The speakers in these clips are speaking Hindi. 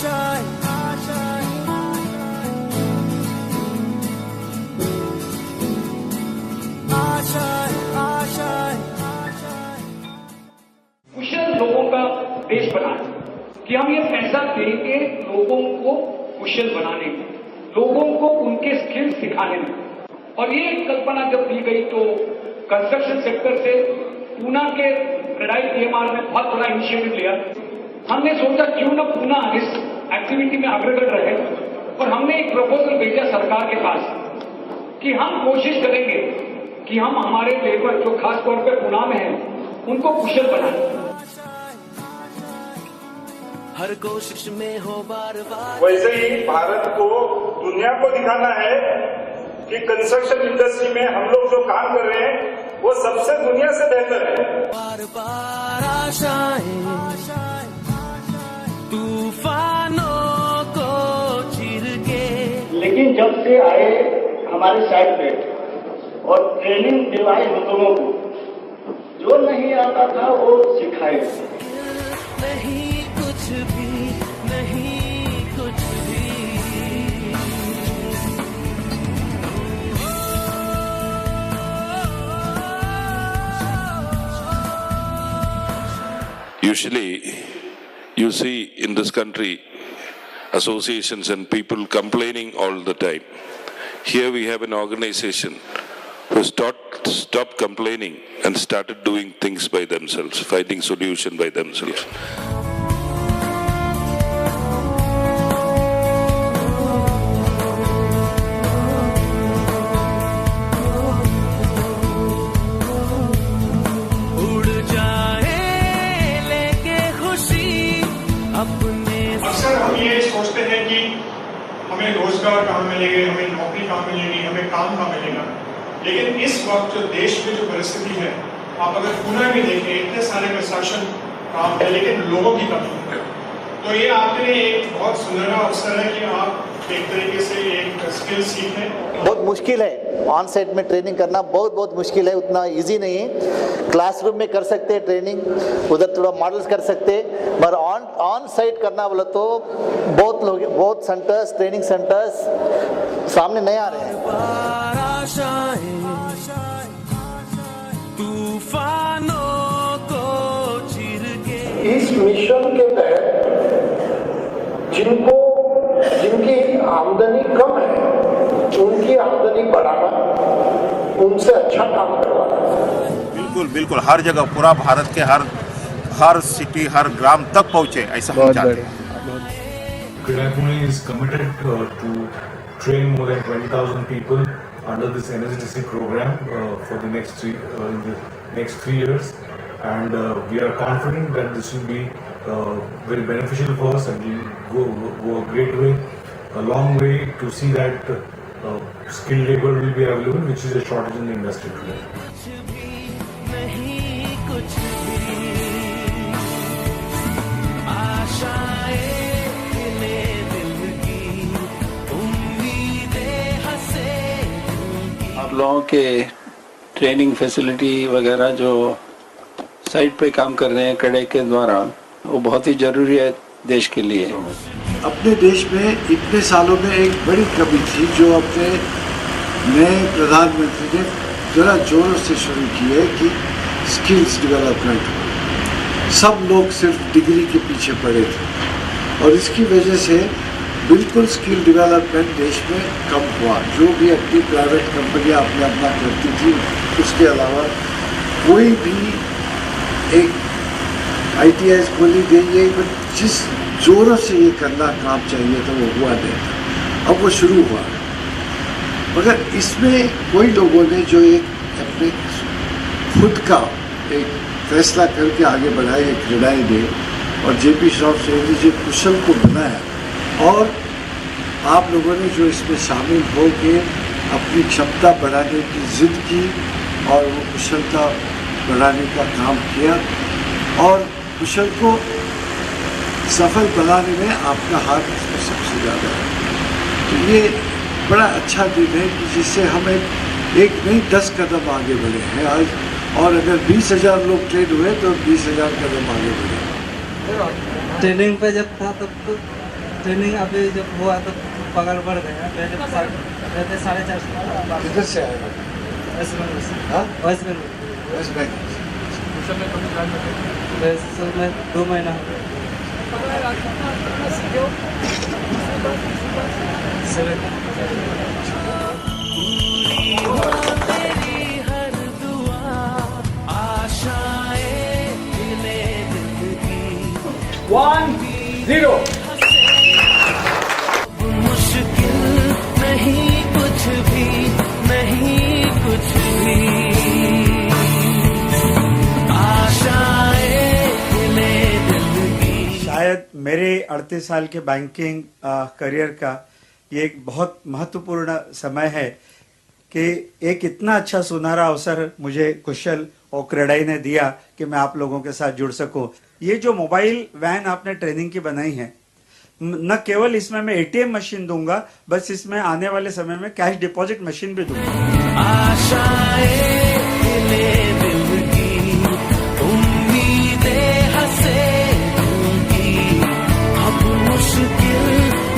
कुशल लोगों का देश बनाए कि हम ये पैसा देंगे लोगों को कुशल बनाने में, लोगों को उनके स्किल सिखाने में। और ये कल्पना जब दी गई तो कंस्ट्रक्शन सेक्टर से पूना के क्रेडाई पीएमआर ने बहुत बड़ा इनिशिएटिव लिया। हमने सोचा क्यों न पूना इस एक्टिविटी में अग्रगण्य रहे और हमने एक प्रपोजल भेजा सरकार के पास कि हम कोशिश करेंगे कि हम हमारे लेबर जो खास तौर पे पूना में है उनको कुशल बनाएं। हर कोशिश में हो बार बार। वैसे ही भारत को दुनिया को दिखाना है कि कंस्ट्रक्शन इंडस्ट्री में हम लोग जो काम कर रहे हैं वो सबसे दुनिया से बेहतर है। बार बार आशाएं तूफानों को चीर के। लेकिन जब से आए हमारे साइड पे और ट्रेनिंग दिलाई हम लोगों को, जो नहीं आता था वो सिखाए। नहीं कुछ भी, नहीं कुछ भी। Usually, you see in this country associations and people complaining all the time. Here we have an organization who stopped complaining and started doing things by themselves, finding solution by themselves. अक्सर हम ये सोचते हैं कि हमें रोजगार कहाँ मिलेगा, हमें नौकरी कहाँ मिलेगी, हमें काम कहाँ मिलेगा। लेकिन इस वक्त जो देश में जो परिस्थिति है, आप अगर पुणे में देखें इतने सारे कंस्ट्रक्शन काम है लेकिन लोगों की कमी है। तो ये आपके लिए एक बहुत सुनहरा अवसर है कि आप एक तरीके से एक स्किल सीखें। बहुत मुश्किल है ऑन साइट में ट्रेनिंग करना, बहुत मुश्किल है, उतना इजी नहीं है। क्लासरूम में कर सकते हैं ट्रेनिंग, उधर थोड़ा मॉडल्स कर सकते हैं, पर ऑन साइट करना बोला तो बहुत लोग, बहुत सेंटर्स, ट्रेनिंग सेंटर्स सामने नहीं आ रहे हैं। इस मिशन के तहत जिनकी आमदनी कम है उनकी आमदनी बढ़ाना, उनसे अच्छा काम करवाना। बिल्कुल हर जगह, पूरा भारत के हर सिटी, हर ग्राम तक पहुंचे, ऐसा हम चाहते हैं। CREDAI Pune is committed to train more than 20,000 people under this NSDC program for the next 3 years, and we are confident that this will be very beneficial for us and will go a great way, a long way to see that skilled labor will be available, which is a shortage in the industry today. आप लोगों के ट्रेनिंग फैसिलिटी वगैरह जो साइट पे काम कर रहे हैं क्रेडाई के द्वारा, वो बहुत ही जरूरी है देश के लिए। अपने देश में इतने सालों में एक बड़ी कमी थी जो अपने नए प्रधानमंत्री ने जरा जोरों से शुरू की है कि स्किल्स डेवलपमेंट। सब लोग सिर्फ डिग्री के पीछे पड़े थे और इसकी वजह से बिल्कुल स्किल डेवलपमेंट देश में कम हुआ। जो भी अपनी प्राइवेट कंपनियां अपना करती थी, उसके अलावा कोई भी एक ITIs खोली गई है, बट जिस जोरों से ये करना काम चाहिए था वो हुआ नहीं था। अब वो शुरू हुआ, मगर इसमें कोई लोगों ने जो एक अपने खुद का एक फैसला करके आगे बढ़ाया, एक क्रेडाई ने और JP श्रॉफ सैनी जी कुशल को बनाया, और आप लोगों ने जो इसमें शामिल हो के अपनी क्षमता बढ़ाने की जिद की और वो कुशलता बढ़ाने का काम किया, और कुशल को सफल बनाने में आपका हाथ इसमें सबसे ज़्यादा है। तो ये बड़ा अच्छा दिन है कि जिससे हम एक नहीं 10 कदम आगे बढ़े हैं आज, और अगर 20,000 लोग ट्रेन हुए तो 20,000 कदम आगे बढ़े। ट्रेनिंग पे जब था तब तो ट्रेनिंग अभी जब हुआ तो पगार बढ़ गया, पहले 450। किधर से आएगा? वेस्ट बंगाल से। हाँ? West Bengal. West Bengal. West में 2 महीना हो गया। 7। तेरी हर दुआ आशाएं मिले दिल की 1-0। मुश्किल नहीं कुछ भी, नहीं कुछ भी, आशाएं मिले दिल की। शायद मेरे 38 साल के बैंकिंग करियर का ये एक बहुत महत्वपूर्ण समय है कि एक इतना अच्छा सुनहरा अवसर मुझे कुशल और क्रेडाई ने दिया कि मैं आप लोगों के साथ जुड़ सकूं। ये जो मोबाइल वैन आपने ट्रेनिंग की बनाई है, न केवल इसमें मैं एटीएम मशीन दूंगा, बस इसमें आने वाले समय में कैश डिपॉजिट मशीन भी दूंगा। आशाएं मिले दिल की, उम्मीदें हंसे दिल की, अब मुश्किल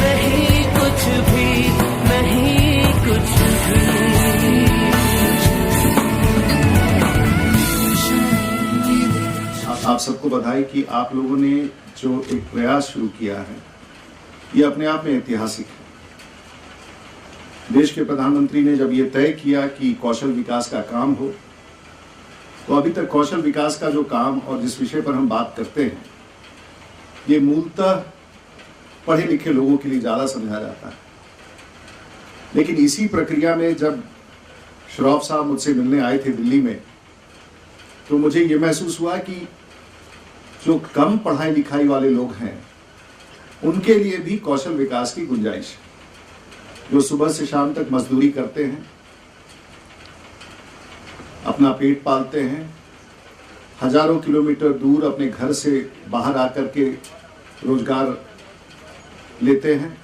नहीं कुछ भी, नहीं कुछ भी। आप सबको बधाई कि आप लोगों ने जो एक प्रयास शुरू किया है, ये अपने आप में ऐतिहासिक है। देश के प्रधानमंत्री ने जब ये तय किया कि कौशल विकास का काम हो, तो अभी तक कौशल विकास का जो काम और जिस विषय पर हम बात करते हैं, ये मूलतः पढ़े लिखे लोगों के लिए ज़्यादा समझा जाता है। लेकिन इसी प्रक्रिया में जब श्रॉफ साहब मुझसे मिलने आए थे दिल्ली में, तो मुझे ये महसूस हुआ कि जो कम पढ़ाई लिखाई वाले लोग हैं, उनके लिए भी कौशल विकास की गुंजाइश है। जो सुबह से शाम तक मजदूरी करते हैं, अपना पेट पालते हैं, हजारों किलोमीटर दूर अपने घर से बाहर आकर के रोजगार लेते हैं,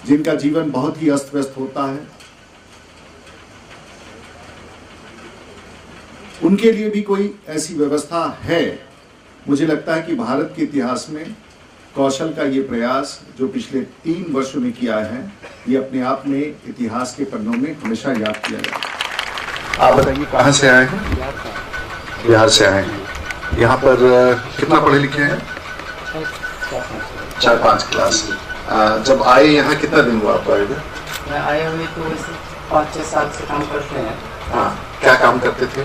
जिनका जीवन बहुत ही अस्त व्यस्त होता है, उनके लिए भी कोई ऐसी व्यवस्था है। मुझे लगता है कि भारत के इतिहास में कौशल का ये प्रयास जो पिछले 3 वर्षों में किया है, ये अपने आप में इतिहास के पन्नों में हमेशा याद किया जाएगा। आप बताइए कहाँ से आए हैं? बिहार से आए हैं। यहाँ पर कितना पढ़े लिखे हैं? 4-5 क्लास। जब आए यहाँ कितना दिन हुआ आपको आए? मैं आए हुए तो 5-6 साल से काम करते हैं। हाँ, क्या काम करते थे?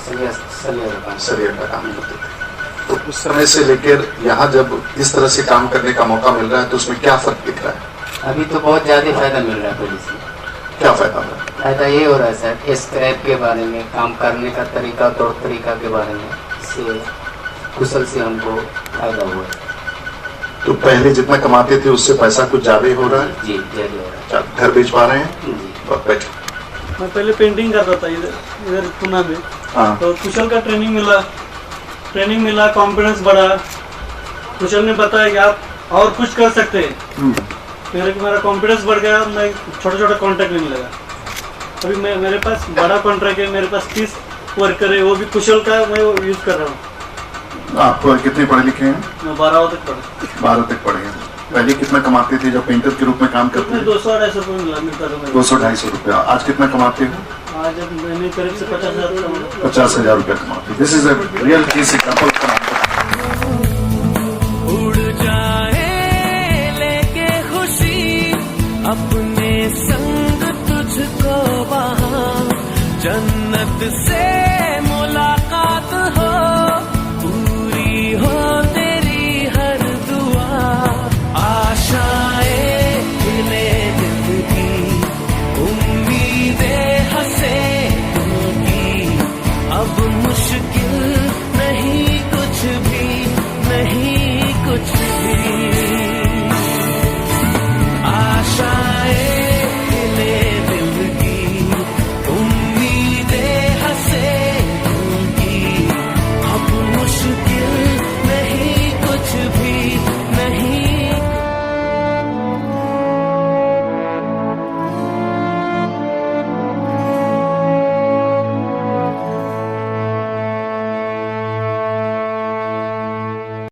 सरिया का काम करते थे। तो उस समय से लेकर यहाँ जब इस तरह से काम करने का मौका मिल रहा है, तो उसमें क्या फर्क दिख रहा है? अभी तो बहुत ज्यादा फायदा मिल रहा है पुलिस में। क्या फायदा हो रहा है? फायदा ये हो रहा है सर, स्क्रैप के बारे में, काम करने का तरीका, तौर तरीका के बारे में, इससे कुशल से हमको फायदा हुआ है। तो पहले जितना कमाते थे उससे पैसा कुछ ज्यादा हो रहा है? जी ज्यादा हो रहा है। घर बेच पा रहे हैं? जी। बैठो। मैं पहले पेंटिंग करता था इधर पुणे में। हाँ। तो कुशल का ट्रेनिंग मिला, कॉन्फिडेंस बढ़ा। कुशल ने बताया कि आप और कुछ कर सकते हैं। फिर मेरा कॉन्फिडेंस बढ़ गया, मैं छोटा कॉन्ट्रैक्ट लेने लगा। अभी मेरे पास बड़ा कॉन्ट्रैक्ट है, मेरे पास 30 वर्कर है, वो भी कुशल का मैं यूज कर रहा हूँ। आप कितने पढ़े लिखे हैं? मैं 12 तक पढ़ा। 12 तक पढ़े हैं। पहले कितना कमाते थे जब पेंटर के रूप में काम करते थे? 200-250 रुपये मिलता था। 200-250 रुपया। आज कितना कमाते हो? आज मैंने करीब से 50,000 50,000 रुपया कमाते। This is a real case example. उड़ जाए लेके खुशी अपने संग तुझको वहाँ जन्नत से